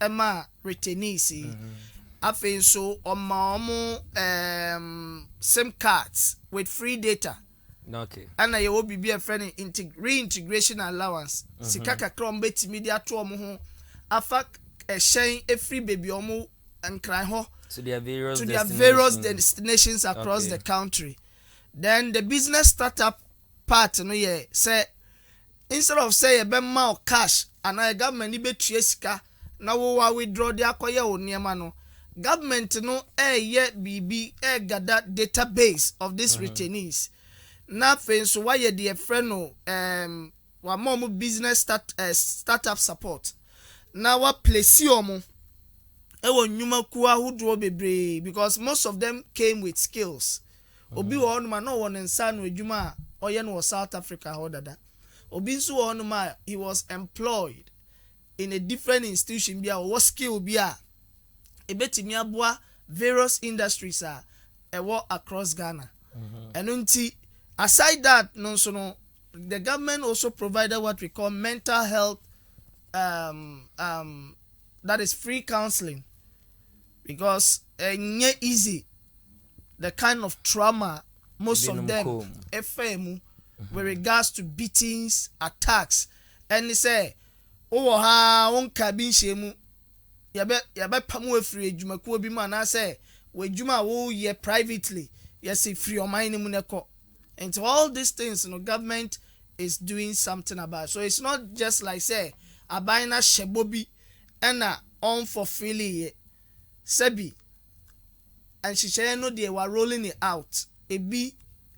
Emma retainees. Afen so omo SIM cards with free data. Okay. And I will be a friend reintegration allowance. Sikaka krom beti media to omo ho afa shine a free baby omo and cry ho to their various destinations across the country. Then the business startup part no ye say instead of say a bema or cash and I government ni betua sika na wo wa withdraw the akoye wo niema no government no ye bibi gather database of these retainees. Na fe so why the friend no wa mom business startup support. Na wa place omo ewo nyuma ku ahodo bebre because most of them came with skills. Obi wo no ma no won nsa no adwuma oye no South Africa ho dada. Obi nso wo no ma he was employed in a different institution bia wo skill bia ebetimi aboa various industries across Ghana. And unti aside that no so no the government also provided what we call mental health that is free counseling because it's easy the kind of trauma most of them FM with regards to beatings, attacks, and they say oh ha won kabin shemu yabe pamu free adwuma ko bi ma na say we adwuma wo ye privately yes free o man mu neko. And to all these things, government is doing something about. So it's not just like say abaina shebobi ena on for freely sebi and she say no they were rolling it out. Ebi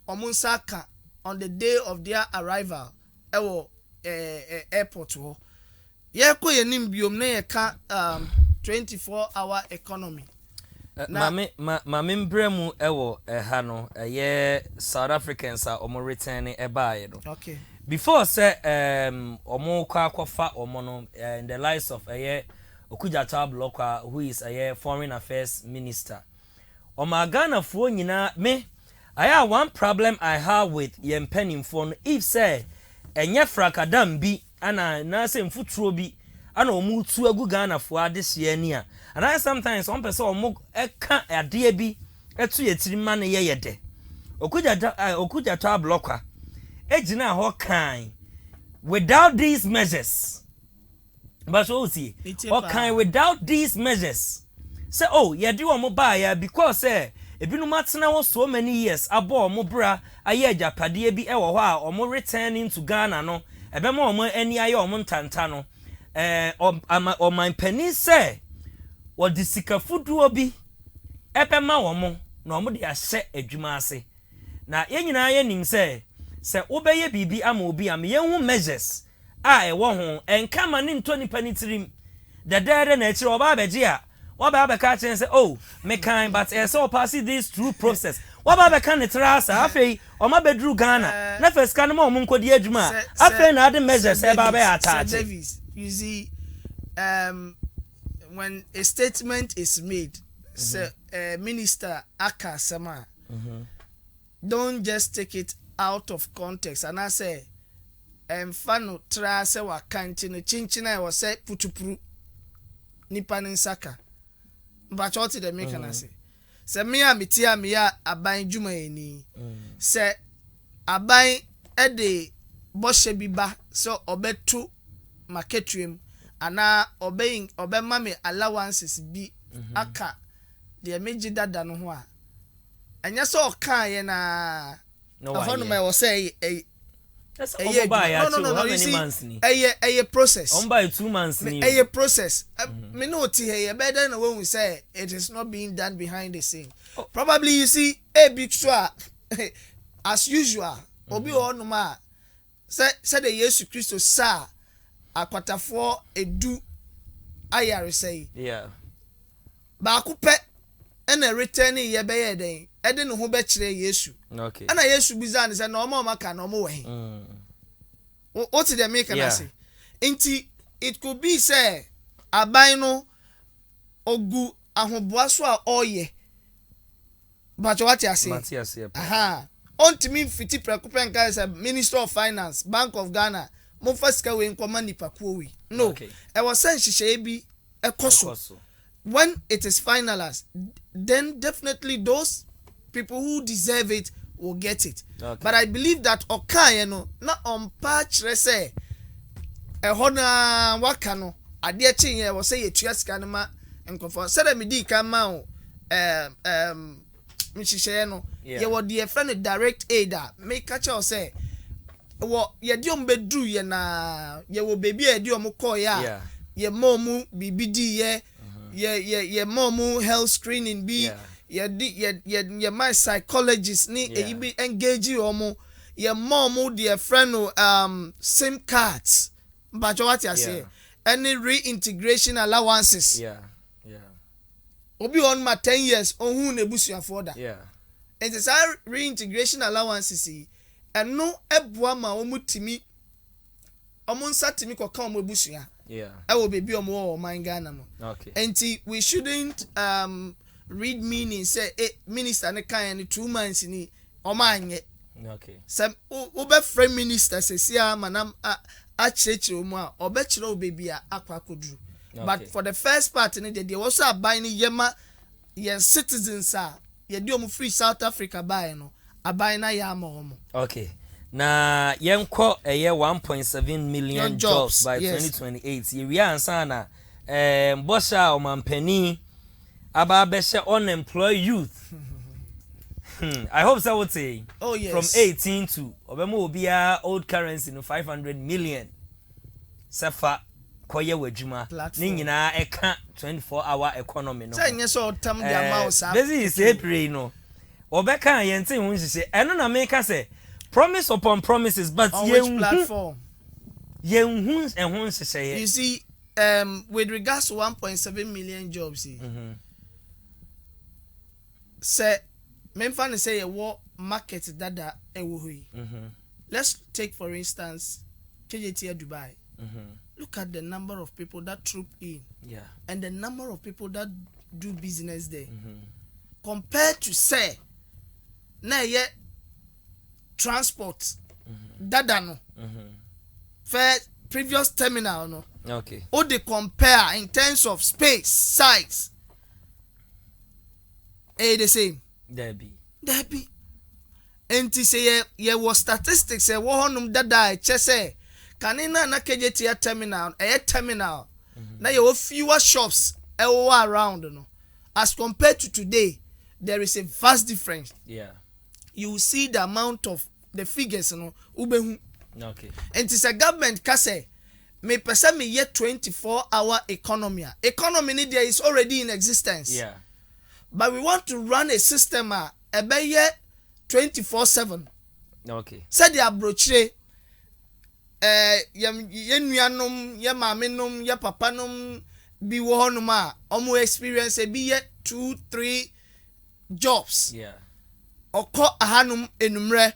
omunsaka on the day of their arrival ewo airport wo. Ye ko yenim biom na ye ka 24-hour economy. Mame mbremu ewo hano South Africans are omo return e no. Okay. Before say omo kwa akofa omo no in the lives of Okudjata Blokwa who is foreign affairs minister. Oma Ghana fo nyina me I have one problem I have with yempenim phone if say enye frakadam bi ana na se mfuturo bi ana omu tu agu Ghana fo adehye ni a and I sometimes one person omo eka ade bi etu yetiri ma ne yede Okudjata Blokwa ejina ho kan without these measures but so see okay without these measures say oh you do omo buy ya because ebinu matena wo so many years abo omo bra aye ajapade bi ewo ho a omo returning to Ghana no ebema omo ani aye omo ntanta no o man pani say wo disikafuduo bi ebema omo na omo de ahye adwuma ase na yenyina ye nim say obeye bibi ama obi am yehu measures a ewo ho enka ma ne ntoni panitirim the dere na ekire oba abeje a oba abeka chen say oh me kind but so pass this through process oba abeka ne trasa afei o ma bedru Ghana na first kan ma o nkodi adwuma afei na ade measures e ba be attach. You see when a statement is made say minister aka sama don't just take it out of context and I say fano tra se wa kanti no chinchina e wo se putupuru nipa nsaka but what the make na say me a metia me ya aban djuma eni se aban e de boshe biba so obetu marketuem ana obe mame allowances bi aka de meji dada no ho a anya so kan ye na no me was say that's no many months ni a process on by 2 months ni a process me no ti here better than when we say it is not being done behind the scene. Probably you see a big show as usual obi on ma say the Jesus Christ sa akwatafo edu ayare say yeah ba akupe na return ye be ye den ede no ho be kire Yesu okay ana Yesu bizan say no mo maka no mo we what did they make and say inti it could be say aban no ogu ahoboa so a oye but what you say aha ontimi fiti prekupen guys say Minister of Finance Bank of Ghana mo first ka we nkoma nipa ko we no e was say nhihye bi ekoso. When it is finalized, then definitely those people who deserve it will get it. Okay. But I believe that Okaye no na on patch say hona waka no ade chinye wo say yetua sika no ma nkofo say me di kan ma o mhihye no ye wo de friend direct aid me catch you say wo ye di ombedru ye na ye wo baby e di omko ya ye momu bibidi ye momu health screening bi ye my psychologist ni be engage omo ye momu de friend no SIM cards but what you say any reintegration allowances obi on ma 10 years ohun na ebusu for that and it's our reintegration allowances and no eboa ma omutimi omunsatimi koka omo ebusu ya will be omo man Ghana no and we shouldn't read meaning say minister ne kan 2 months ni omanye some obe frame minister say sia manam a chechiro mu a obechiro obebia akwa kodru. But for the first part in there was a buy ni yema yen citizens ye di omu free South Africa buy no abuy na yama omo. Okay. Na yenko 1.7 million jobs by 2028. Ye wi ansa na bosha o mampani aba beshe unemployed youth. I hope so would say. Oh yes. From 18 to obemo obia old currency no 500 million. Sefa koye wajuma ni nyina eka 24-hour economy no. Say nye so tam dia mouse. Dizzi is April no. Obeka yente hu nhye eno na make say promise upon promises but on which platform? Yen hu ehun nhye. You see with regards to 1.7 million jobs say memfa say what market dada ewo hoyi. Let's take for instance KJT Dubai. Look at the number of people that troop in and the number of people that do business there compared to say na ye transport dada no for previous terminal no or they compare in terms of space size the same there be enti say ye was statistics say wo honum dada e che say kanina na KJT terminal na ye fewer shops around no as compared to today there is a vast difference. You will see the amount of the figures no ubehu. And it's a government ka say me person me yet 24-hour economy there is already in existence. But we want to run a system ebe ye 24/7. Say the abrochire ye nuanom ye mamenom ye papanom bi wo honum a omo experience bi ye 2-3 jobs okọ ahanum enumre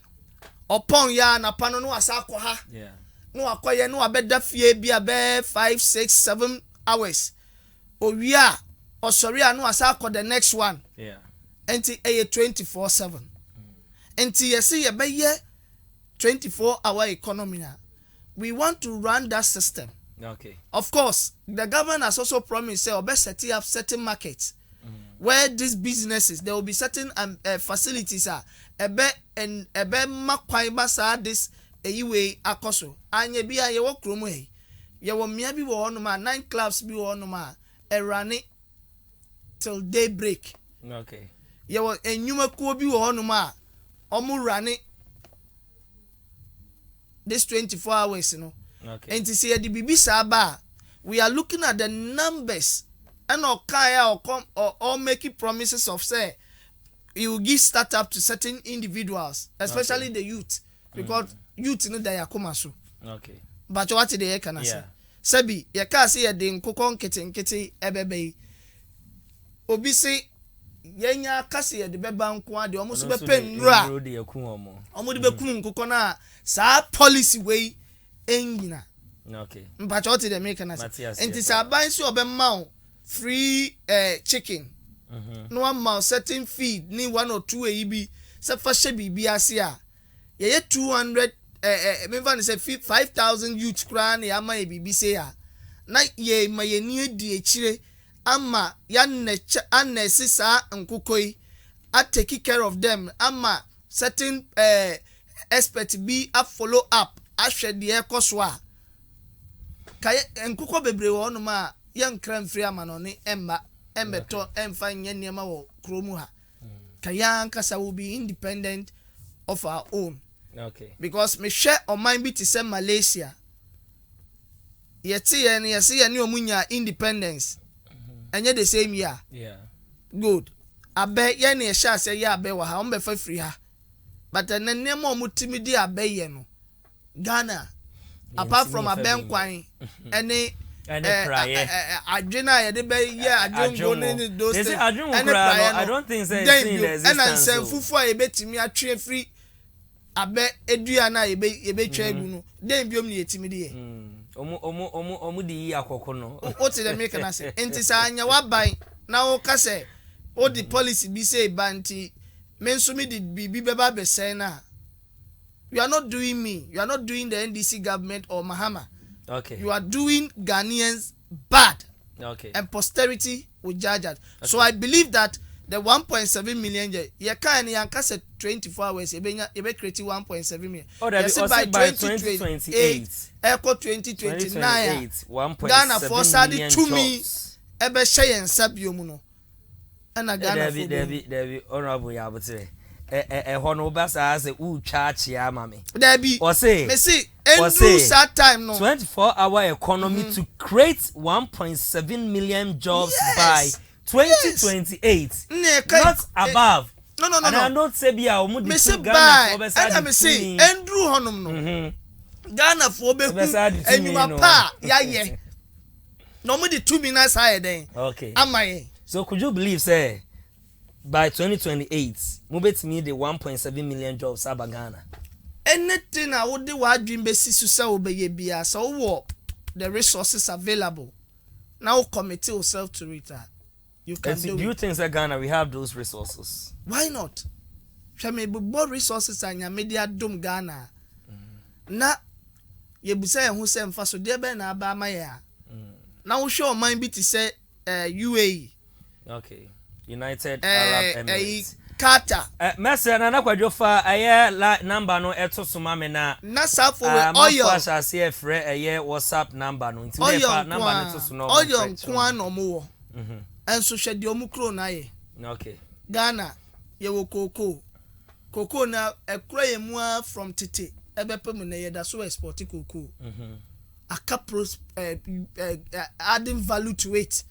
opon ya na pano no asa akọ ha no akoye no abeda fie bi abe 5, 6, 7 hours owi a osori a no asa akọ the next one enti 24/7 enti yesi ye be ye 24-hour economy na. We want to run that system. Of course, the government has also promised say obe setting up certain markets where these businesses there will be certain facilities ebe makwai basa this eyiwe akoso anye bi aye wo kromo he ye wo mia bi wo hono ma 9 clubs bi wo hono ma erane till daybreak. Ye wo enyuma kuo bi wo hono ma omu rane this 24 hours and to see the bibi saba we are looking at the numbers and or making promises of say you will give startup to certain individuals especially the youth because youth no da yakoma so but what they can say sabi ye ka say ye de nkokon nkete ebebe obi say yenya kase ye de beba nko ade omo so be penura omo de be kunu nkokon na sa policy way enyina but what they make na say and it's aban so obemma free chicken no one mouth certain feed ni 1 or 2 ebi se fa hye bibi ase a ye 200 me van say 5,000 youth kra na ya ma bibi say a na ye ma ye ni edi echire ama ya anesi saa nkukoi I take care of them ama certain expert be a follow up ahwe de ekoso a kai nkuko bebre wo no ma ye nkran free ama no ne embeto emfa nye niema wo kromu ha kaya nkasa will be independent of our own. Okay. Because me share on mind be to say Malaysia. Yeti and you see any omunya independence. And yet the same year. Yeah. Good. I bet yen ye shall say ya be wa ha umbe for free ha. But then name more mutimidi abe yeno. Ghana. Apart from a ben kwine any adwena ye de be yeah adwon go those I don't think say it's and say fufu a ye betimi atwe free abe edua na ye be twa egu no den biom ne yetimi de omu di akoko no o te de make na say enti sa anya wa ban na o ka say o di policy bi say banti menso mi di bibi beba be say na you are not doing me, you are not doing the NDC government or Mahama. Okay. You are doing Ghanaians bad. Okay. And posterity will judge us. Okay. So I believe that the 1.7 million you can say 24 hours you be creating 1.7 million. Oh, that is by 2028 echo 2029 Ghana for sadi to me ebe share and sabio mu no. And Ghana for Debbie honorable Yabotre. Hono basa say chachi ama me. Debbie. Or say me see Andrew that time no. 24-hour economy to create 1.7 million jobs by 2028. Not above. No. And I don't say be a me say Ghana for and me say Andrew honom no. Ghana for be enyuma pa ya ye. No me the 2 minutes higher then. Okay. Amaye. So could you believe say by 2028 mubet me the 1.7 million jobs aba Ghana? Anything I would do what dream basis to say obey bia so the resources available. Now commit yourself to it. You can do you think that Ghana we have those resources? Why not? Shall me more resources and your media dum Ghana. Na ye busa who say mfa so de be na aba maya. Now show mind be to say UAE. Okay. United Arab Emirates. Qatar. Mese na kwadwofa aye number no eto soma me na sa for oil. Ma fa say frɛ aye WhatsApp number no. Nti me fa number no to so no. Oil kwa no mo. Enso hwɛ de omukro na ye. Okay. Ghana ye wo koko. Koko na ekura ye mu from tete. Ebepe mu na ye da so export koko. Aka adding value to it.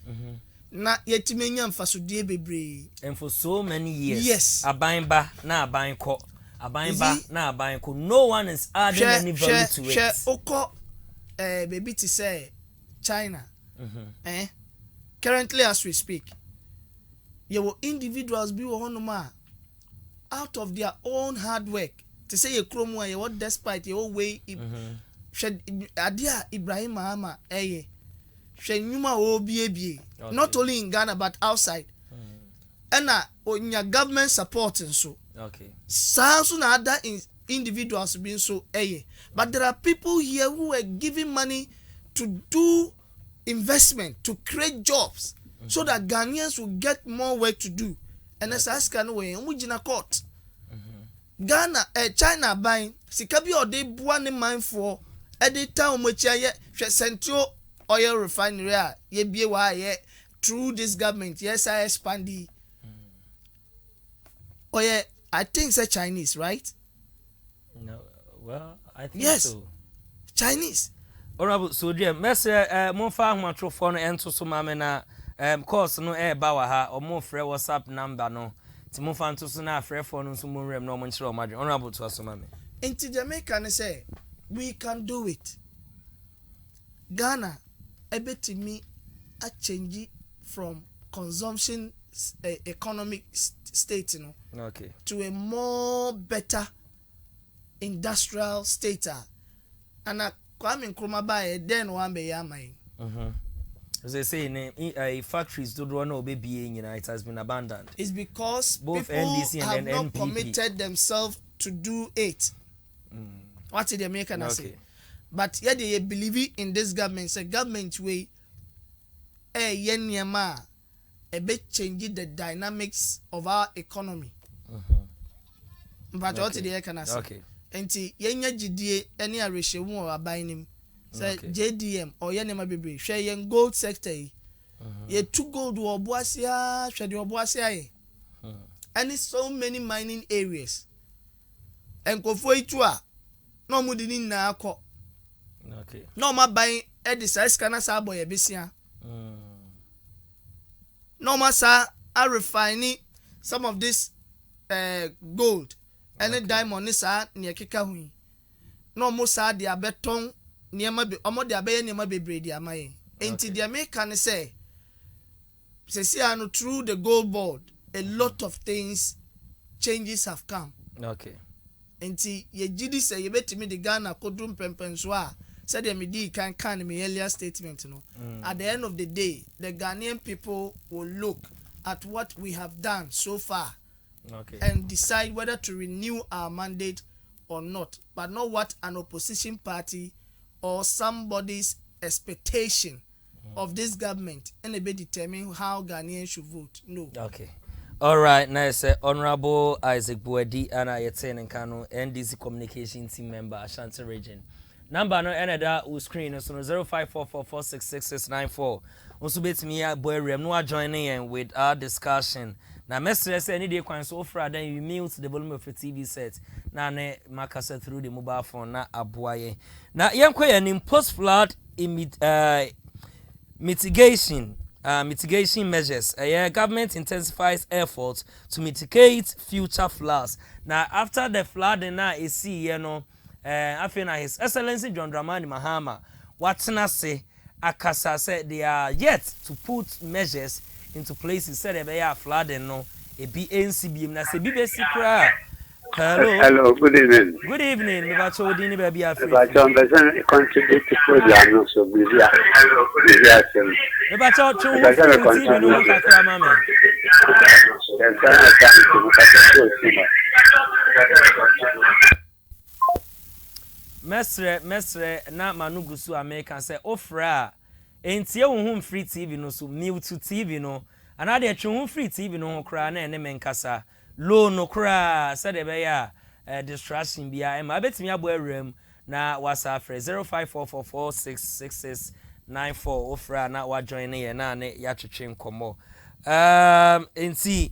Na yetimenya mfasodie bebre and for so many years. Yes. Abainba na abainko. Abainba na abainko. No one is adding any value to it. Share oko baby to say China. Currently as we speak, your individuals be honoma out of their own hard work to say a chromo what despite your way adia Ibrahim Mahama Shenyuma obiebie not only in Ghana but outside. And on your government support and so. Okay. Sounds na other individuals being so but there are people here who are giving money to do investment to create jobs so that Ghanaians will get more work to do. And as I can way and we jina court. Ghana China buying sikabi or they buane mind for edita omochia ye sentio oil refinery ye bie wa ye through this government yes I expand I think it's Chinese, right? No, well, I think so. Chinese. Honorable so dear message mo fa ahmatro no ento so ma me na course no ba wa ha o mo frɛ WhatsApp number no ti mo fa nto so na frɛ phone no so mo rem no mo nkyere o madwe honorable to so ma me. Into Jamaica ne say we can do it. Ghana ebetimi a change from consumption economic state okay to a more better industrial state and Kwame Nkrumah by then one be yamai as they say in factories do no baby it has been abandoned. It's because both people NDC have and not NPP committed themselves to do it. What did they make an say? but yet they believe in this government. Say government way yeniyama a bit change the dynamics of our economy. But what the can I say? Okay. Enti yenya gidie any areshe mu or abanim. Say JDM or yenema bebre. Share yen gold sector. Ye two gold or boasia, share the boasia. And it's so many mining areas. And kofo itua no mudini na akọ. Okay. No ma buying size kana sa boy besia. No ma sa are refining some of this gold and diamond is near keka hui. No mo sa dia beton niema be omo dia be niema bebre dia mai. Enti dia me can say through the gold board a lot of things changes have come. Okay. Enti ye gidi say ye betimi the Ghana kodum pempenso a said the midi can me earlier statement no. At the end of the day the Ghanaian people will look at what we have done so far and decide whether to renew our mandate or not, but not what an opposition party or somebody's expectation of this government and they determine how Ghanaians should vote. No. Okay. All right, nice. Honorable Isaac Buedi and I attend Kano NDC communication team member Ashanti region. Number no another who screen so 0544466694. Also bet me boy rem no joining in with our discussion. Now message say any day kwan so offer then you mute the volume of your TV set. Na ne makasa through the mobile phone na aboaye. Na yemko in post flood mitigation measures. Government intensifies efforts to mitigate future floods. Now after the flood na see after His Excellency John Dramani Mahama watna say akasa said they are yet to put measures into place. He said they are flooding no a BNCBM na say BBC kra. Hello, good evening. Good evening. Me ba cho di ni ba bia free. Ba cho mbese contribute to program no so busy. Me ba cho TV no kakra ma me. Mesre na manugusu American say ofra entie wo home free TV no so mute to TV no ana de twe home free TV no ho kra na ene menkasa low no kra said e be ya distraction bia e ma betimi abo awram na whatsapp 0544466694 ofra na wa join ye na ne ya twetwe nkomo enti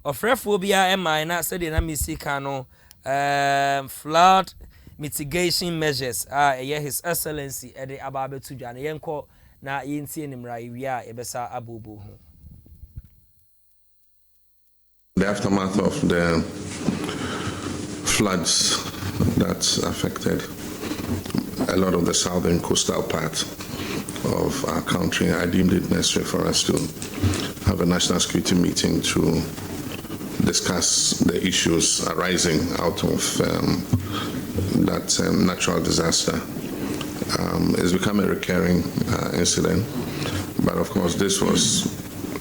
ofrefo bia e mai na said na misika no flood mitigation measures His Excellency Ede Ababe Tujana yenko na yintie nimra iwia ebesa abobo ho. The aftermath of the floods that affected a lot of the southern coastal part of our country, I deemed it necessary for us to have a national security meeting to discuss the issues arising out of that natural disaster. It's become a recurring incident, but of course this was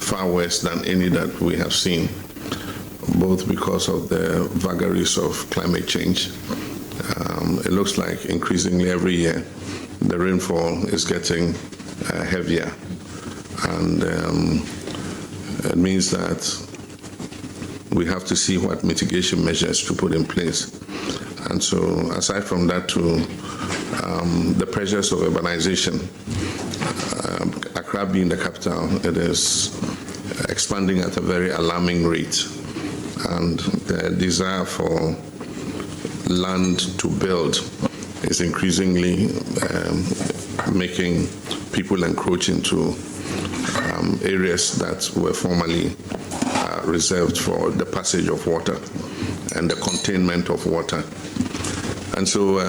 far worse than any that we have seen, both because of the vagaries of climate change. It looks like increasingly every year the rainfall is getting heavier, and it means that we have to see what mitigation measures to put in place. And so, aside from that, too, the pressures of urbanization, Accra being the capital, it is expanding at a very alarming rate. And the desire for land to build is increasingly making people encroach into areas that were formerly reserved for the passage of water and the containment of water. And so,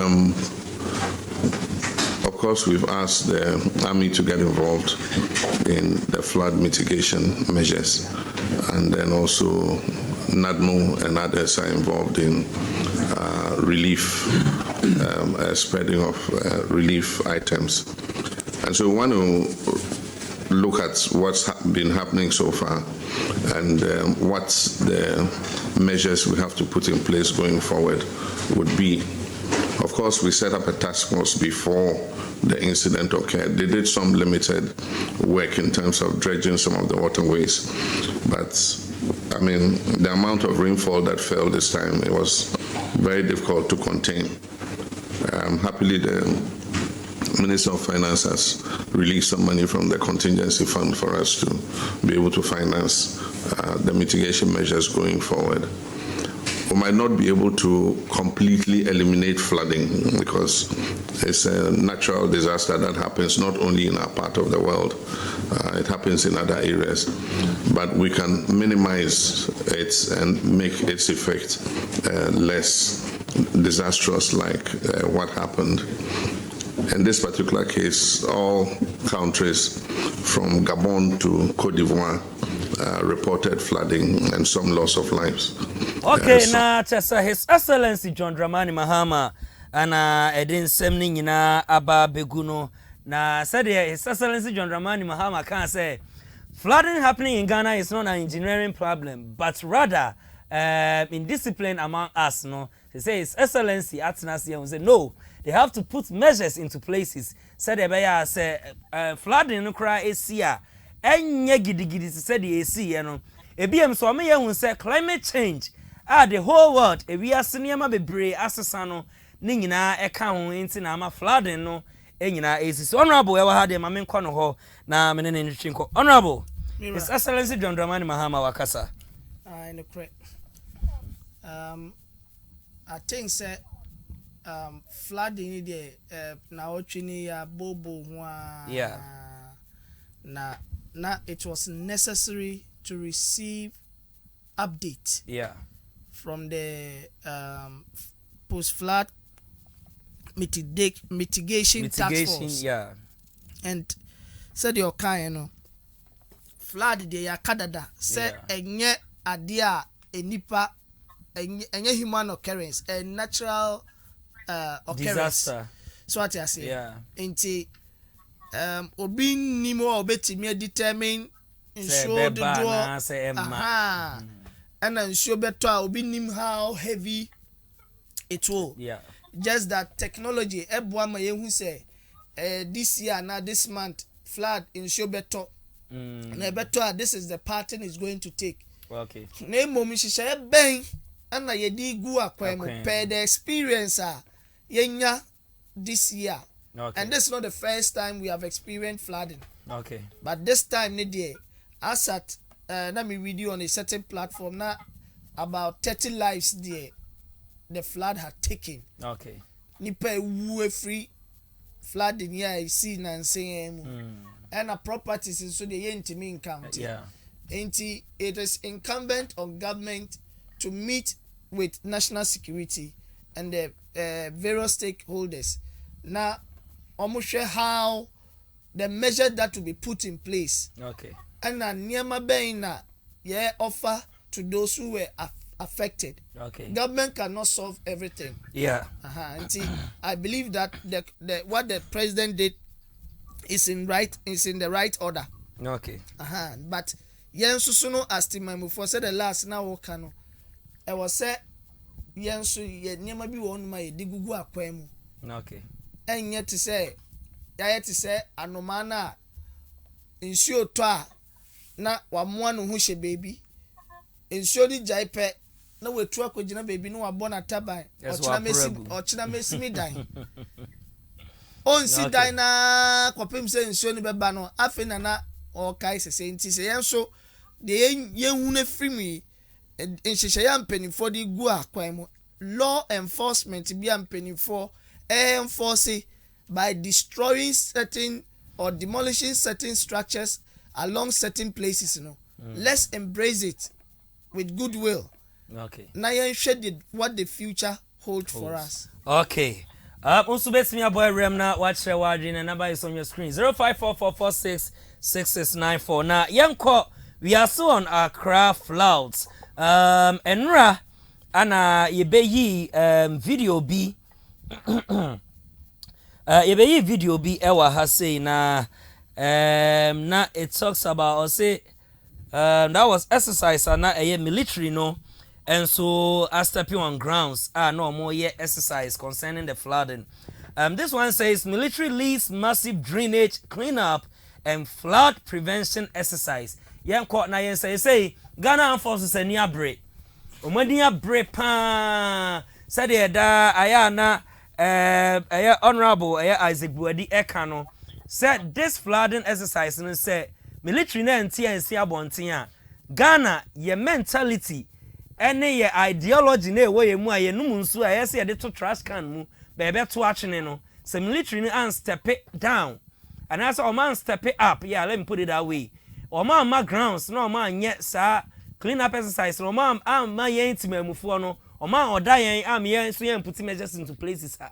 of course, we've asked the Army to get involved in the flood mitigation measures, and then also NADMO and others are involved in relief, spreading of relief items. And so we want to look at what's been happening so far and what the measures we have to put in place going forward would be. Of course, we set up a task force before the incident occurred. They did some limited work in terms of dredging some of the waterways. But, I mean, the amount of rainfall that fell this time, it was very difficult to contain. Happily, the Minister of Finance has released some money from the contingency fund for us to be able to finance the mitigation measures going forward. We might not be able to completely eliminate flooding because it's a natural disaster that happens not only in our part of the world, it happens in other areas. But we can minimize it and make its effect less disastrous like what happened. In this particular case, all countries from Gabon to Cote d'Ivoire reported flooding and some loss of lives. Okay, now His Excellency John Dramani Mahama and Edin Semning in Aba Beguno. Now said His Excellency John Dramani Mahama can say flooding happening in Ghana is not an engineering problem, but rather indiscipline among us. No, he says His Excellency Atnas and say no. They have to put measures into places. Said Ebaya say flooding no cry is here. Enye gidigidi said the AC, you know. Ebiem so me yehun say climate change. The whole world we are senior bebre asesano ni nyina eka ho nti na ama flooding no enyina AC. So honorable ewa ha de ma menko no ho na me ne ntwinko. Honorable His Excellency John Dramani Mahama wakasa. In the correct. I think say flooding the na ochini ya bobo yeah. Na it was necessary to receive update from the post-flood mitigation task force. Yeah. And said your kind flood the yakadada said enye adia enipa enye human occurrence, a natural occurrence. Disaster. So what I say? Yeah. Inti obi nimo obetimi determine ensure the door. Aha. And ensure better obi nim how heavy it will. Yeah. Just that technology ebwa ma yehu say this year now this month flood ensure better. Na better this is the pattern is going to take. Okay. Na momi shisha ben and na yedi gu akwa mo per the experience yenya this year. Okay. And this is not the first time we have experienced flooding. Okay. But this time, as at let me read you on a certain platform now, about 30 lives there, the flood had taken. Okay. Nipa free flooding here I see and saying and a properties in so the Yentimin County. Yeah. It is incumbent on government to meet with national security and the various stakeholders. Now almost sure how the measure that will be put in place. Okay. And Niama Baina offer to those who were affected. Okay. Government cannot solve everything. Yeah. I believe that what the president did is in the right order. Okay. But yen susuno estimamu for said the last now okano. I was said yen su ye niama bi won ma ye digugu akwemu. Okay. And yet to say anomana insure toa na wamoa no ho hye baby insure di jaipe na wetu akogina baby no wabona taban ochina mesimi dan on si dan na kwapem se insure ni beba no afi na o kai se nti se yenso de yenhu na frimi enhyehyɛ ya mpanimfo de gu akwan mu law enforcement bi ampanimfo enforce by destroying certain or demolishing certain structures along certain places, Let's embrace it with goodwill. Okay. Now you share what the future holds for us. Okay. Also best me boy Remna watch the word and number is on your screen. 0544466694. Now yanko we are so on our craft clouds. Enra ana yebeyi video B yebeyi video B ewa ha say na it talks about or say that was exercise and na military no and so are stepping on grounds no more yet exercise concerning the flooding. This one says military leads massive drainage cleanup and flood prevention exercise. Yan court na yen say Ghana forces a near break. Omadia break pa said da ayana honorable Isaac Buadi Ekano said this flooding exercise and said military na ntia nsia bontia Ghana ye mentality ene ye ideology na ewe ye mu aye num nsu a yesi ye de to trash can mu be be to achene no se military ni an step it down and as o man step it up, yeah, let me put it that way. O man ma grounds no man yet sa clean up exercise no man am ma yen timamufo no o man oda yen am yen so yen put measures into places ha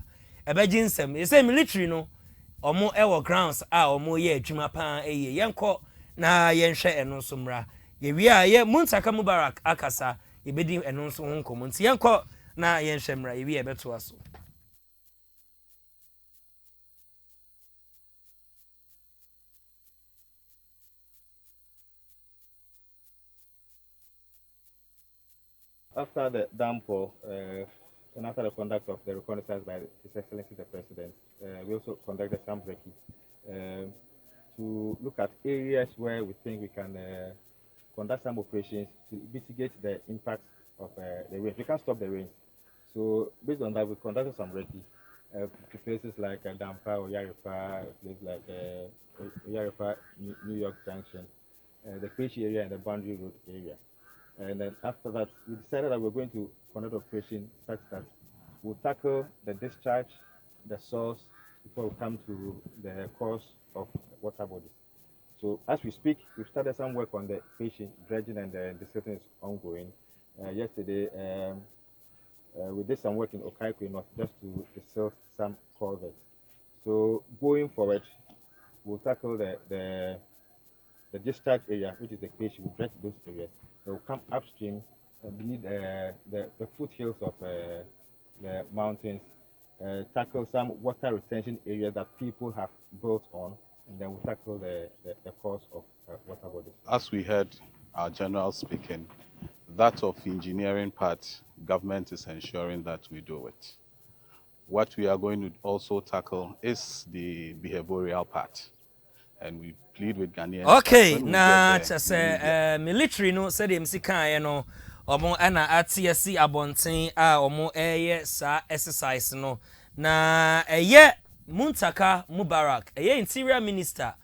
e be ginsem e say military no omo ewo grounds omo ye adwuma pa eye yenko na yenhwe eno so mra ye wi a ye Muntaka Mubarak akasa ye bedi eno so ho nkomo nti yenko na yenhwe mra ye wi e beto aso. After the downpour and after the conduct of the reconnaissance by His Excellency the President, we also conducted some recce to look at areas where we think we can conduct some operations to mitigate the impact of the rain. We can't stop the rain. So based on that, we conducted some recce to places like Dampa or Yarifa, places like Yarifa, New York Junction, the Krishi area and the Boundary Road area. And then after that, we decided that we're going to conduct operation such that we'll tackle the discharge, the source, before we come to the cause of water bodies. So as we speak, we've started some work on the patient dredging and the silting is ongoing. Yesterday, we did some work in Okaikwe North just to silt some culverts. So going forward, we'll tackle the discharge area, which is the case. We'll dredge those areas. They will come upstream beneath the foothills of the mountains, tackle some water retention areas that people have built on, and then we'll tackle the cause of water bodies. As we heard our general speaking, that of engineering part, government is ensuring that we do it. What we are going to also tackle is the behavioral part. And we plead with Ghanaians. Okay, na chase military no said MC kan no omo ana atiasi abonten a omo sa exercise no na Muntaka Mubarak interior minister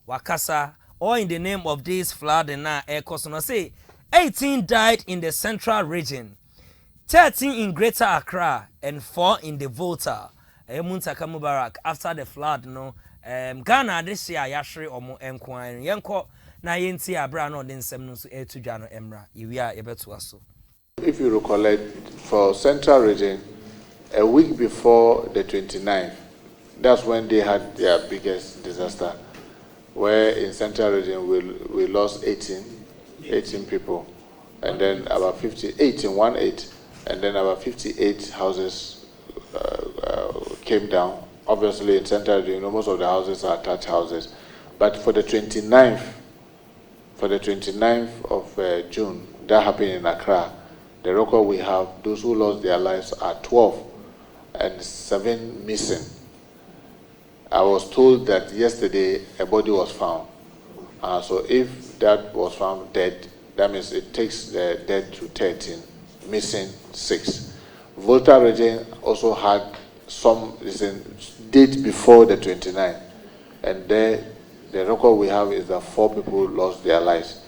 wakasa all in the name of this flood na cause no say 18 died in the central region, 13 in Greater Accra and 4 in the Volta. Muntaka Mubarak after the flood no Ghana this year yashre omo enkwan yenko na yenti abra no den nsem no so etudwa no emra yewia yebeto aso. If you recollect, for Central Region, a week before the 29th, that's when they had their biggest disaster, where in Central Region we lost 18 people, and then about 18, and then about 58 houses came down. Obviously, in Central Region, most of the houses are attached houses. But for the 29th of June, that happened in Accra. The record we have, those who lost their lives are 12 and 7 missing. I was told that yesterday a body was found. So if that was found dead, that means it takes the dead to 13, missing 6. Volta region also had some date before the 29th, and there the record we have is that 4 people lost their lives.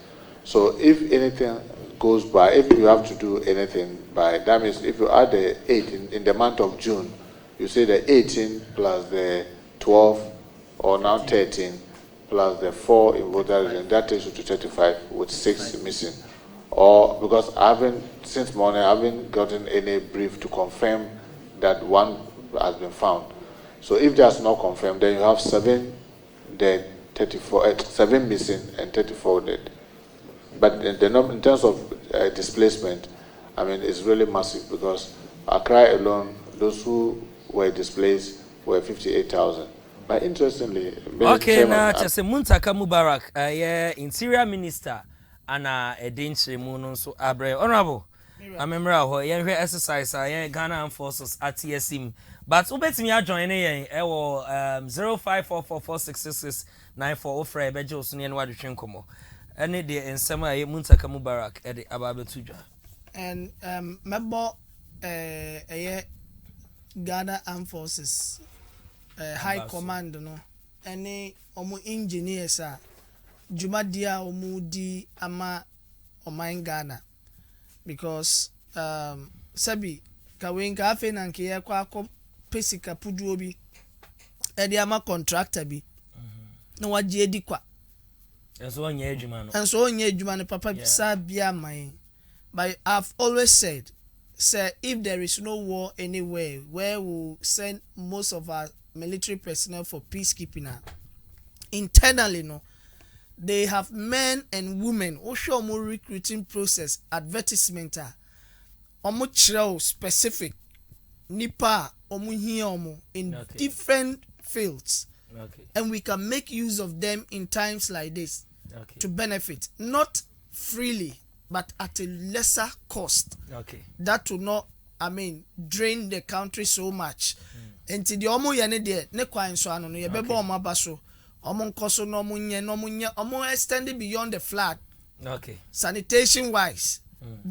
So if anything goes by, if you have to do anything by, that means if you add the 8 in the month of June, you say the 18 plus the 12 or now 13 plus the 4 in Volta region, that takes you to 35 with 6 missing. Or because since morning I haven't gotten any brief to confirm that one has been found. So if that's not confirmed, then you have 7 dead, 7 missing and 34 dead. But in terms of displacement, I mean, it's really massive because Accra alone, those who were displaced were 58,000. But interestingly, okay, now just Muntaka Mubarak, interior minister, and a dense moon so abre honorable. remember how yen exercise Ghana Armed Forces at TSM but ubetimi join yen 0544466694 ofra beje osune ne wade twenkomo ene de ensema Muntaka Mubarak e de ababetudwa and member Ghana Armed Forces high command no any omo engineers jumadia omo di ama oman Ghana because sabi kawenka afe na nke ye kwa pesika puduo bi e ama contractor bi na waje edi kwa enso onye adwuma no papa bisa bia man but I've always said if there is no war anywhere where we'll send most of our military personnel for peacekeeping internally no they have men and women who show more recruiting process advertisement omo chiro specific nipa omo here omo in different fields and we can make use of them in times like this to benefit not freely but at a lesser cost that will not drain the country so much enti the omo ye ne de ne kwan so ano no ye bebe omo abaso omo nkoso no omo nye omo extend beyond the flood sanitation wise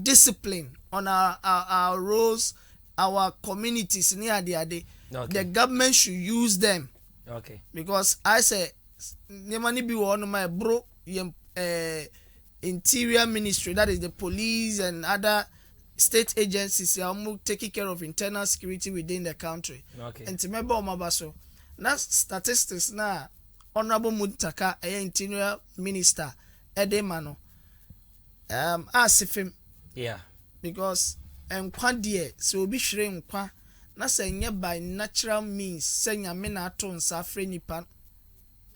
discipline on our roads our communities near the the government should use them because I say nemani bi wo no my bro interior ministry that is the police and other state agencies are taking care of internal security within the country and to member omabaso na statistics na honorable Muntaka interior minister edemano asifim because nkwa die so obi hwere nkwa na se nye by natural means se nyame na ato nsa afre nipa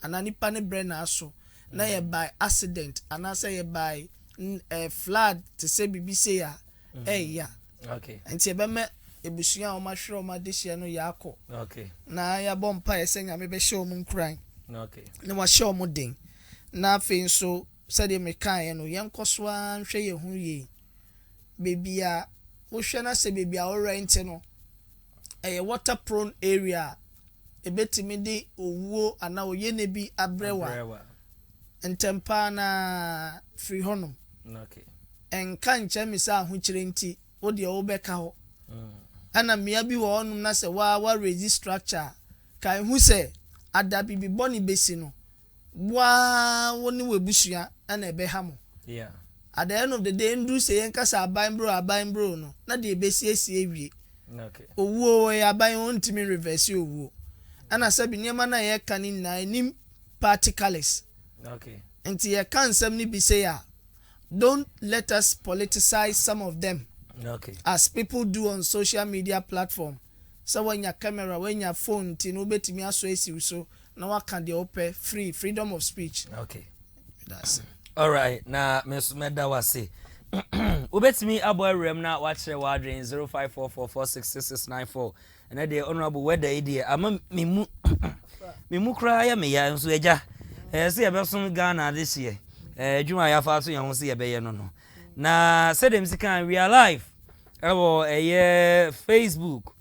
ananipa ne bre na aso na ye by accident and say ye by flood to say bibi say ya and ye be me ebusua o ma hwere o ma dehia no ya akọ na ya bompa ye se nyame be hye o mu nkran na wa hye o mu den na afi nso se de me kan ye no ye nkoso an hwe ye hu ye bebia wo hwe na se bebia o rent no a water prone area ebetimi de owuo ana oye ne bi abrewa entempa na free honum enka nche misa ahukire nti wo de wo beka ho ana mia bi wo onum na se wa register structure kan hu se ada bibi boni besi no wa woni webusua ana ebe ha mo at the end of the day ndu se yenka sa aban bro no na de besi esi ewie owuo ya aban ontimi reverse owuo ana sabi niema na ye kan na nim particles nti ye kan sem ni bi say ya don't let us politicize some of them as people do on social media platform so when your camera when your phone ti no betimi aso esi so na wa kan de open freedom of speech that's it. All right na mesumeda wase ubetimi aboyrem na wa kire wa adwen 0544466694 and the honorable weather idea ama mimu kra ya me ya nso eja se ebeso Ghana this year adwuma ya fa so ya ho se ye beye no na sedem sikan we are live ebo Facebook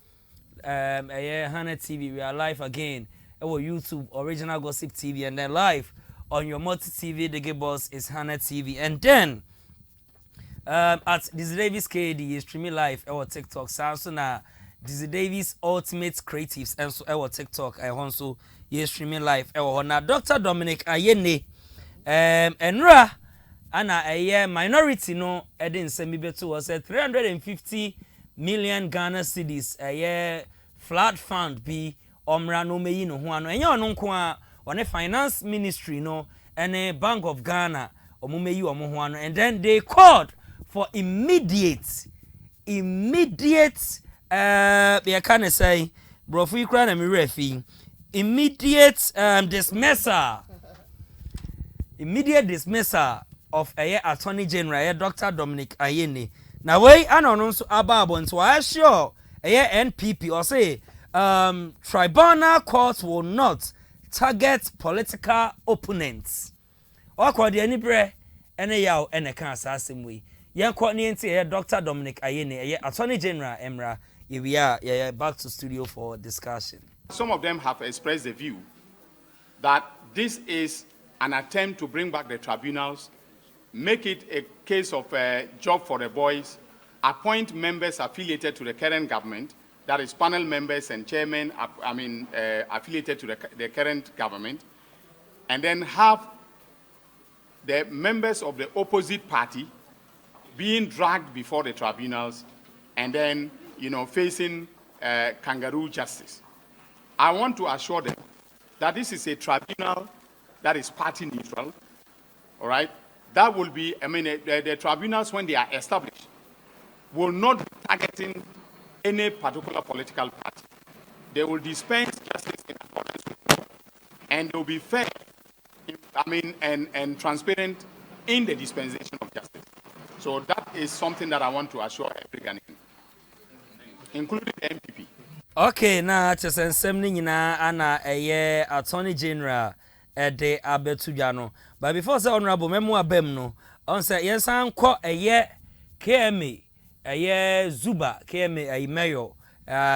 Hana TV we are live again ebo YouTube Original Gossip TV and then live on your multi TV the gay boss is Hana TV and then at Dizzi Davis KD is streaming live our TikTok so na Dizzi Davis Ultimate Creatives and so our TikTok I also is streaming live our na Dr. Dominic Ayene enra ana minority no edin semi beto was 350 million Ghana cedis flood fund bi omra no meyi no ho ano enye ono nko a one finance ministry no and Bank of Ghana omumeyi omo ho ano and then they called for immediate they can say bro fu ikra na me refi immediate dismissal of Attorney General Dr. Dominic Ayene na we anono so ababo nso I sure NPP or say tribunal courts will not target political opponents or kwa de ani bre ene yaw ene kan asasem we yen ko ne enti Dr. Dominic Ayene Attorney General Emra we are back to studio for discussion. Some of them have expressed the view that this is an attempt to bring back the tribunals, make it a case of a job for the boys, appoint members affiliated to the current government, that is panel members and chairmen, affiliated to the current government, and then have the members of the opposite party being dragged before the tribunals and then, facing kangaroo justice. I want to assure them that this is a tribunal that is party neutral, all right? That will be, the tribunals, when they are established, will not be targeting any particular political party. They will dispense justice in accordance with law, and they will be fair, and transparent in the dispensation of justice. So that is something that I want to assure every Ghanaian, including the MPP. Okay, na chesensem ni nyina ana Attorney General de abetujano. But before say honorable memo abem no, on say yensan ko KMA Zuba KMA mayor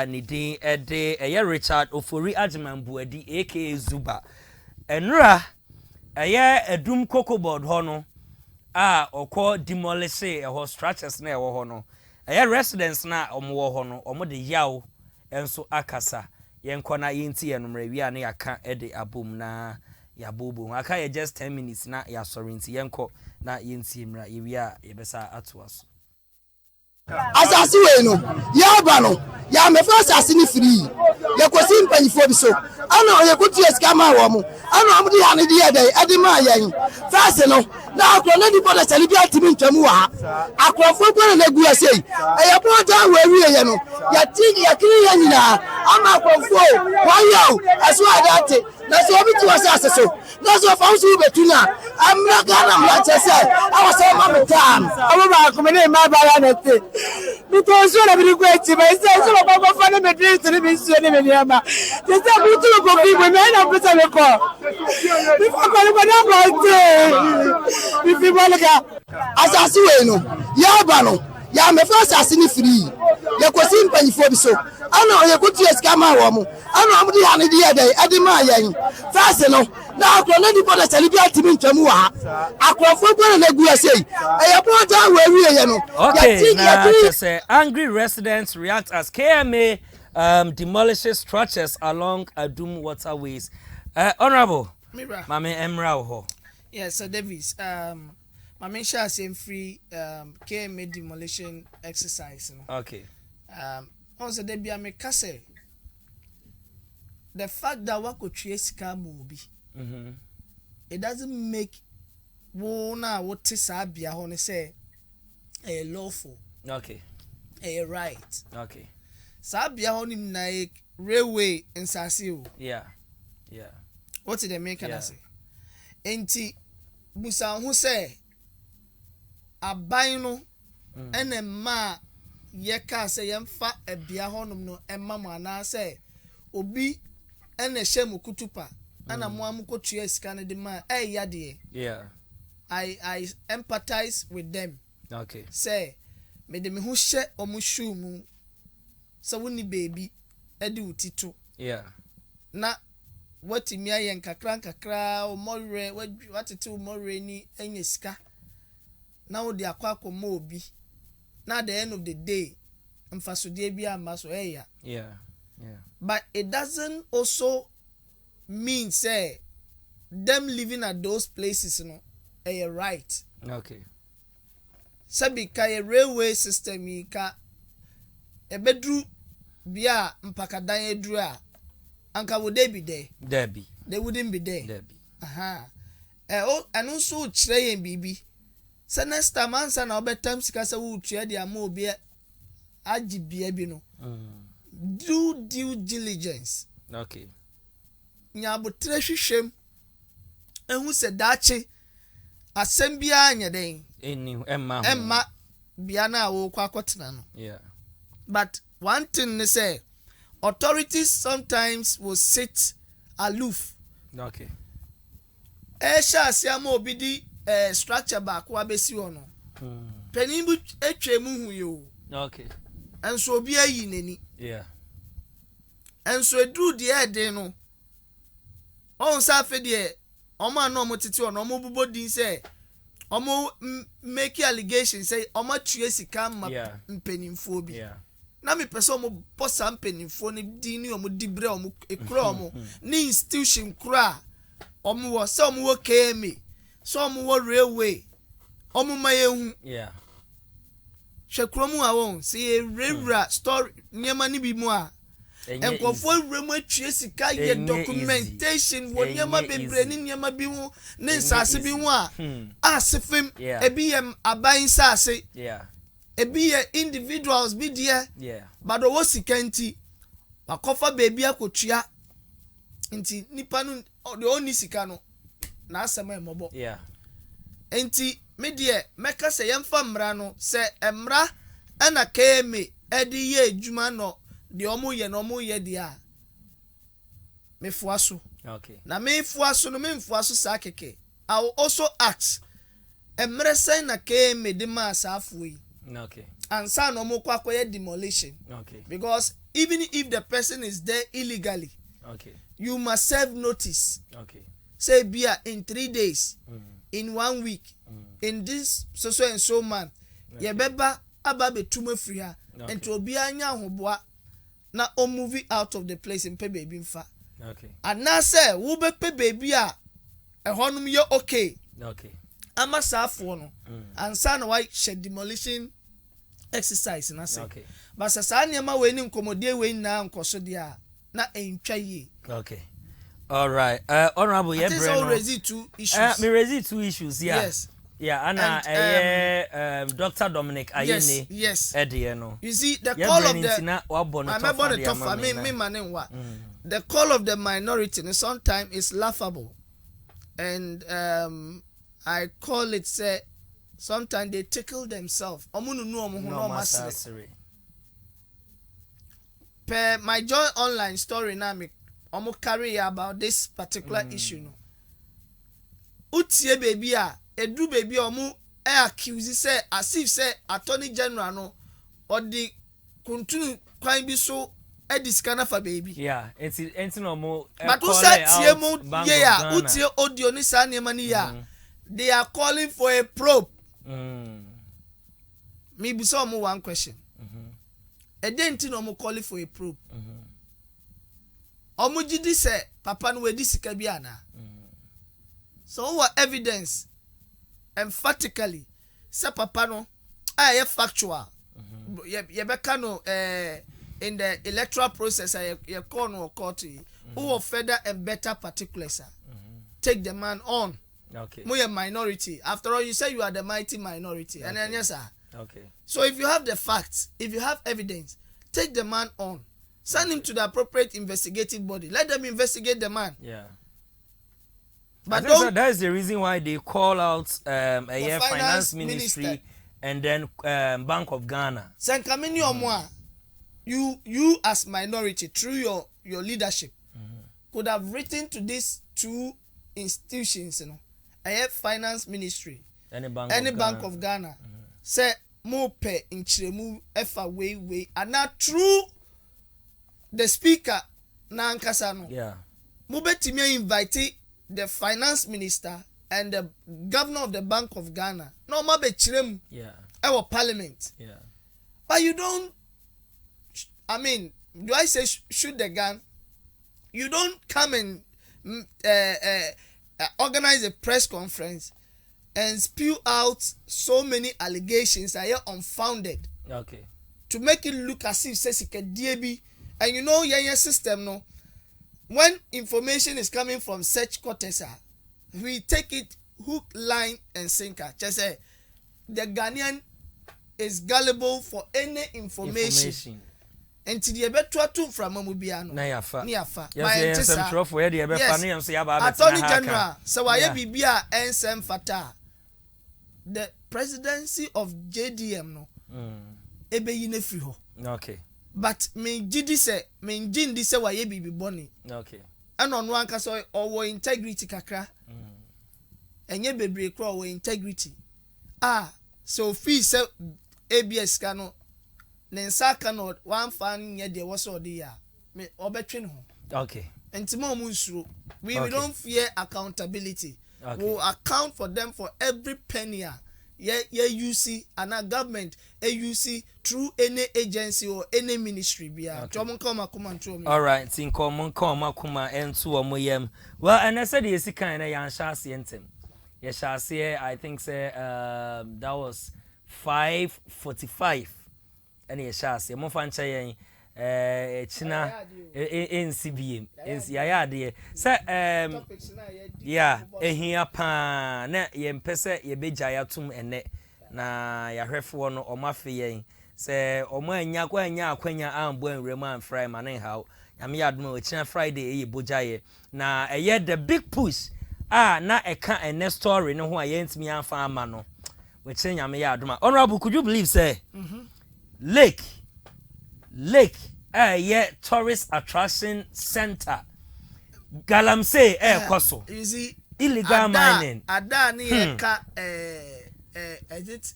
ni din de Richard Ofori Ajimanbu edi aka Zuba. Enra edum cocoa board ho no okọ demolish ho structures na ho no. Residents na omo ho no omo de yaw enso akasa yenko na yenti enomre wi ana yaka ede abom na yabobo aka ye just 10 minutes na ya sorenti yenko na yenti emra yewi a yebesa atoaso asasi we no ya ba no ya me fa asasi ni free ye kosi mpanyifo bi so ana ye kutu eskama wo mo ana amudi ya ne de ede ma yen fase no na akro na di boda sali bi atimi ntwamu wa akrofo gbere na gu ase e boda we wi ye no ya tigi ya kiri ya nyina ama akrofo wa yo aso adate na so obi ti wasa so na so fa usu betuna amra gana mra chese awase ma metam awba ko me ne ma ba ya na te because you have been great to myself, so I'm going to be dressed to the mission in Yama. Just a good look of people, and I'm going to call. If I'm going to if you want to go, as I see, Yabano, Yam first as in free. You could see mpanyifo bi so. Ana ye kutu eskama wo mo. Ana amudi ha ne dia dai adima yen. Fast no. Na akro na di boda sali bi atimi ntwamu wa. Akrofo gbere na gu ase. E boda we wi ye no. Ya say angry residents react as KMA demolishes structures along Adum waterways. Honorable Mame Emra ho. Yes, Sir Davis. Mame sha same free KMA demolition exercise no. Okay. Also there be a mekase. The fact that wako tue sika mo bi. It doesn't make wona what is abia ho ne say a lawful. Okay. A right. Okay. Sabia ho nim na railway nsase o. Yeah. What did they make can say? Enti busa ho say aban no ene ma ye ka say yemfa abia ho nom no emma mo ana say obi ene hye kutupa ana mo amukotua sika ne de ma yade. Yeah. I empathize with them. Okay. Say me de me ho hye omushu mu so woni baby edi utito. Yeah. Na wati mi ayen kakra o morre watete o morre ni enya sika na wo de akwa obi na at the end of the day mfasodie bi ama so Yeah. But it doesn't also mean say them living at those places no right. Okay. Sabi ka railway system yi ka ebedru bia mpakadan edru a anka would they be there? Debbie. They wouldn't be there. Debbie. And also tray baby. So next time answer na obetam sika se wo tua dia ma obi agibia bi no. Do due diligence. Okay. Nya botre hwehwem. Ehu se dache asem bia anya den. Emma bia na wo kwa kwatena no. Yeah. But one thing they say, authorities sometimes will sit aloof. Okay. Esha siamo obidi structure back wa besi ono. panin bu etwa mu hu yo okay enso obi ayi nani yeah enso edru de ede no on sa fe de omo ana omo tete ono omo bubo din say omo make allegations say omo tue sika ma mpenimfo bi na me pese omo bossa mpenimfo ni din ni omo dibre omo ekura omo ni institution kura omo wo say omo wo KMA so omo wo railway omo mayehu hwekromu awon say rewra story niema ni bi mu a enkofo remu atue sika ye documentation wo niema bebre ni niema bi hu ne nsase bi hu a asefem ebi yem aban sase ebi ye individuals bi de bado wo sika nti akofa bebi akotua nti nipa no de oni sika no na asema emobo nti me de meka se yemfa mra no se emra na KMA edi ye adwuma no de omo ye no omo ye dia me fuaso na me fuaso no me fuaso sa keke I will also ask emre say na KMA de ma asafo yi ansa no mo kwa koye demolition because even if the person is there illegally you must serve notice say bia in 3 days in 1 week in this so and so month ye beba aba betuma free ha enti obi anya hoboa na o movie out of the place in pay baby mfa and na say wo be pay baby a ehonum ye okay ama safo no ansa na why shed demolition exercise na say but sa niam we ni nkomodie we na nkoso dia na entwa yi all right honorable ye breno raise two issues me raise two issues yes Anna Dr. Dominic Ayene Eddie no you see the call of the call of the minority sometimes is laughable and I call it say sometimes they tickle themselves per my joy online story now me carry about this particular issue no utie baby edu baby omu accuse say as if say attorney general no or the continue kwan bi so ediskana for baby enti no mo but who say tie mu ye ya utie audio ni sa niam ni ya they are calling for a probe me be so mo one question enti no mo calling for a probe omu gidi say papa no we disika bi ana so what evidence emphatically say papa no aye factual ye beka no in the electoral process ye call no court who further and better particulars take the man on mo ye minority after all you say you are the mighty minority and then yes sir so if you have the facts if you have evidence take the man on send him to the appropriate investigative body let them investigate the man but that is the reason why they call out a finance ministry and then Bank of Ghana. Senkamini Omwa, you as minority through your leadership could have written to these two institutions, a finance ministry, any Bank of Ghana, say mo pe inchiremu efa way and not through the speaker na ankasano. Mo betimi invite the finance minister and the governor of the Bank of Ghana. No ma be chirem. Our parliament. But you don't. I mean, do I say shoot the gun? You don't come and organize a press conference and spew out so many allegations that are unfounded. To make it look as if says it can DB, and you know your system no. When information is coming from such quarters, we take it hook, line, and sinker. Just say the Ghanaian is gullible for any information. And to the better two from Mamubiano. Niafa. Yes, Attorney General, so I be and Sam Fatah. The presidency of JDM no. Ebe yinefriho. But me jidi say me jindi say wa ye bibi boni and on one kaso or integrity kakra enye bebre kro or integrity so fee say ABS cano nensa cano one fan ye de was or the me obetwin ho. Okay. Ntimo munsuro. We don't fear accountability. Okay. We'll account for them for every penny. Yeah, you see, and our government, you see, through any agency or any ministry. All right, think common kuma and two moyem. Well, and I said, yes, kind of yan shasi entem. Yes, shasi, I think, say, that was 5:45. And yes, shasi, mo fan chayen. China NCBM ya de say yeah ehia pa na ye mpese ye beja ya tum ene na ya hwefo no omafe yen say omo anya kwa anya akwanya ambo enrem am fry man how yame ya dum China Friday e boja ye na eye the big push na eka ene story no ho ayentimi amfa ama no we chen yame ya dum. Honorable, could you believe say Lake tourist attraction center Galamsey koso you see illegal mining adani eka edit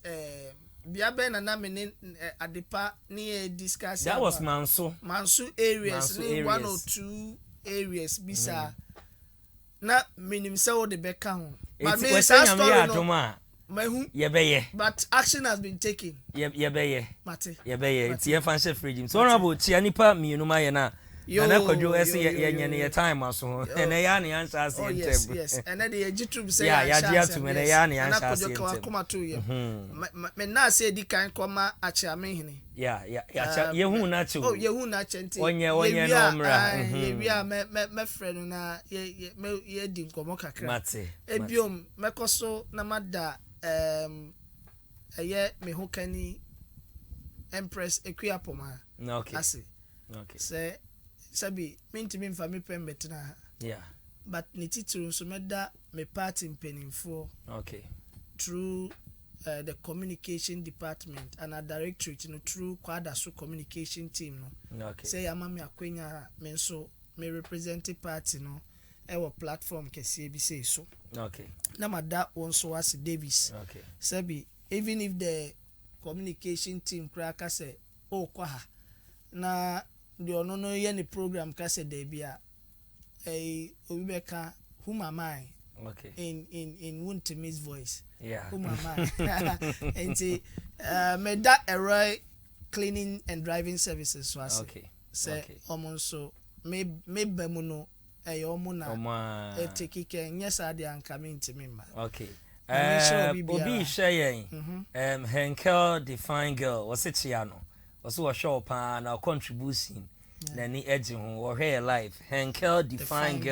biabe na mini adepa ni discuss that was Manso areas ni 1 or 2 areas bisa na minim say o de beka ho but me say story no Yebeye. But action has been taken. Yebeye. Mate. Yebeye. It's your fancy fridge. So honorable Tianipa minuma yena. Na kojo ese ye time aso. Ene ya ne answer ase ntem. Yes. Ene de jitum say ya dia to me ya ne answer ase ntem. Na kojo kuma to ye. Me na say di kan koma achiame hene. Ya ye hu na che. Oh ye hu na che nti. Onye no mra. Ye wi me friend na ye di nkomo kakra. Mate. Ebiom mekoso na mada me hokani Empress Equiapoma. Okay. Ase. Okay. Say sabi mintimi mfa me pem betena. Yeah. But ni titulu so meda me party mpenimfo. Okay. Through the communication department and a directorate through kwadaso communication team no. Okay. Say amami akwenya me so me represent party no. Our platform kesi bi say so. Okay. Na mada also as Davis. Okay. Sabi even if the communication team kraka say oh kwa ha na the ono ye ni program ka say dey bia obibeka whom am I? Okay. In Wuntimi's voice. Yeah. Whom am I? And say me that Roy cleaning and driving services so as okay. Say almost so me bemuno Omuna take care yes I dey coming to me ma. Okay. Obi share Henkel define girl was it chiano was so show pa na contribution na ni edge ho or hair life Henkel define girl